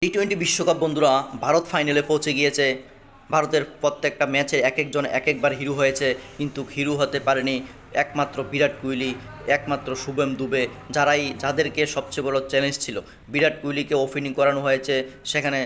টি-20 বিশ্বকাপ বন্ধুরা, ভারত ফাইনালে পৌঁছে গিয়েছে। ভারতের প্রত্যেকটা ম্যাচে এক একজন এক একবার হিরো হয়েছে, কিন্তু হিরো হতে পারেনি একমাত্র বিরাট কোহলি, একমাত্র শুভম দুবে, যাদেরকে সবচেয়ে বড় চ্যালেঞ্জ ছিল। বিরাট কোহলিকে ওপেনিং করানো হয়েছে সেখানে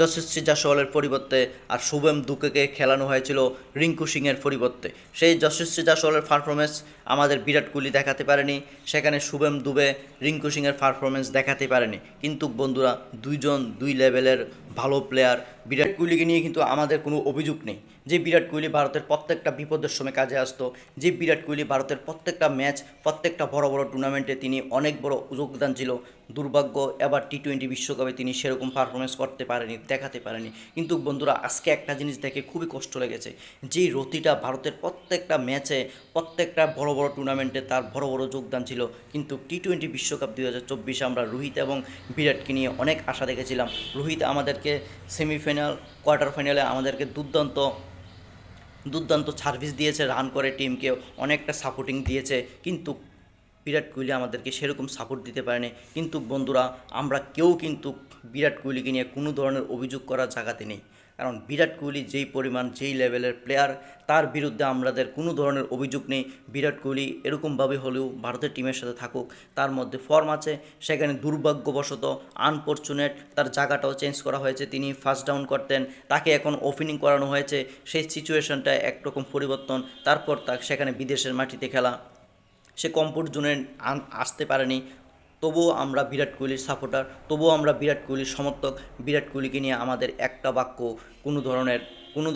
যশস্বী জাসওয়ালের পরিবর্তে, আর শুভম দুবেকে খেলানো হয়েছিল রিঙ্কু সিংয়ের পরিবর্তে। সেই যশস্বী জাসওয়ালের পারফরমেন্স আমাদের বিরাট কোহলি দেখাতে পারেনি, সেখানে শুভম দুবে রিঙ্কু সিংয়ের পারফরমেন্স দেখাতে পারেনি। কিন্তু বন্ধুরা, দুইজন দুই লেভেলের ভালো প্লেয়ার। বিরাট কোহলিকে নিয়ে কিন্তু আমাদের কোনো অভিযোগ নেই। যে বিরাট কোহলি ভারতের প্রত্যেকটা বিপদের সময় কাজে আসতো, যে বিরাট কোহলি ভারতের প্রত্যেকটা ম্যাচ, প্রত্যেকটা বড় বড় টুর্নামেন্টে তিনি অনেক বড় যোগদান ছিল। দুর্ভাগ্য, এবার টি-20 বিশ্বকাপে তিনি সেরকম পারফরমেন্স করতে পারেনি, দেখাতে পারেনি। কিন্তু বন্ধুরা, আজকে একটা জিনিস দেখে খুবই কষ্ট লেগেছে। যেই রতিটা ভারতের প্রত্যেকটা ম্যাচে, প্রত্যেকটা বড় বড় টুর্নামেন্টে তার বড় বড় যোগদান ছিল, কিন্তু টি-20 বিশ্বকাপ 2024 আমরা রোহিত এবং বিরাটকে নিয়ে অনেক আশা দেখেছিলাম। রোহিত আমাদেরকে সেমিফাইনাল, কোয়ার্টার ফাইনালে আমাদেরকে দুর্দান্ত দুর্দান্ত সার্ভিস দিয়েছে, রান করে টিমকে অনেকটা সাপোর্টিং দিয়েছে, কিন্তু বিরাট কোহলি আমাদেরকে সেরকম সাপোর্ট দিতে পারেনি। কিন্তু বন্ধুরা, আমরা কেউ কিন্তু বিরাট কোহলিকে নিয়ে কোনো ধরনের অভিযোগ করার জায়গাতে নেই, কারণ বিরাট কোহলি যেই পরিমাণ, যেই লেভেলের প্লেয়ার, তার বিরুদ্ধে আমাদের কোনো ধরনের অভিযোগ নেই। বিরাট কোহলি এরকমভাবে হলেও ভারতের টিমের সাথে থাকুক, তার মধ্যে ফর্ম আছে। সেখানে দুর্ভাগ্যবশত আনফরচুনেট তার জায়গাটাও চেঞ্জ করা হয়েছে, তিনি ফার্স্ট ডাউন করতেন, তাকে এখন ওপেনিং করানো হয়েছে। সেই সিচুয়েশনটা একরকম পরিবর্তন, তারপর সেখানে বিদেশের মাটিতে খেলা, সে কমফোর্ট জোনে আসতে পারেনি। তবুও আমরা বিরাট কোহলির সাপোর্টার, তবুও আমরা বিরাট কোহলির সমর্থক। বিরাট কোহলিকে নিয়ে আমাদের একটা বাক্য, কোনো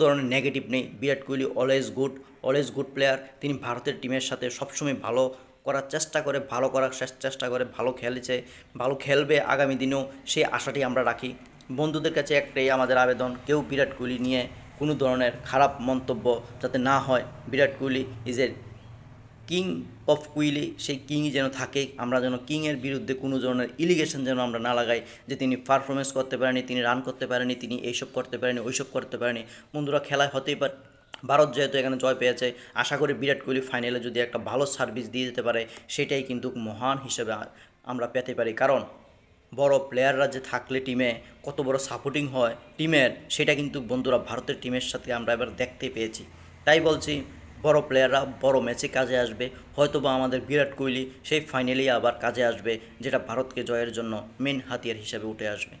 ধরনের নেগেটিভ নেই। Virat Kohli always good player. তিনি ভারতের টিমের সাথে সবসময় ভালো করার চেষ্টা করে, ভালো খেলেছে, ভালো খেলবে আগামী দিনেও, সেই আশাটি আমরা রাখি। বন্ধুদের কাছে একটাই আমাদের আবেদন, কেউ বিরাট কোহলি নিয়ে কোনো ধরনের খারাপ মন্তব্য যাতে না হয়। Virat Kohli is a king of কুইলি, সেই কিংই যেন থাকে। আমরা যেন কিংয়ের বিরুদ্ধে কোনো ধরনের ইলিগেশন যেন আমরা না লাগাই, যে তিনি পারফরমেন্স করতে পারেনি, তিনি রান করতে পারেনি, তিনি এইসব করতে পারেনি, ওইসব করতে পারেনি। বন্ধুরা, খেলায় হতেই পারে। ভারত যেহেতু এখানে জয় পেয়েছে, আশা করি বিরাট কোহলি ফাইনালে যদি একটা ভালো সার্ভিস দিয়ে যেতে পারে, সেটাই কিন্তু মহান হিসেবে আমরা পেতে পারি। কারণ বড় প্লেয়াররা যে থাকলে টিমে কত বড় সাপোর্টিং হয় টিমের, সেটা কিন্তু বন্ধুরা ভারতের টিমের সাথে আমরা এবার দেখতে পেয়েছি। তাই বলছি, বড় প্লেয়াররা বড় ম্যাচে কাজে আসবে। হয়তোবা আমাদের বিরাট কোহলি সেই ফাইনালেই আবার কাজে আসবে, যেটা ভারতকে জয়ের জন্য মেন হাতিয়ার হিসেবে উঠে আসবে।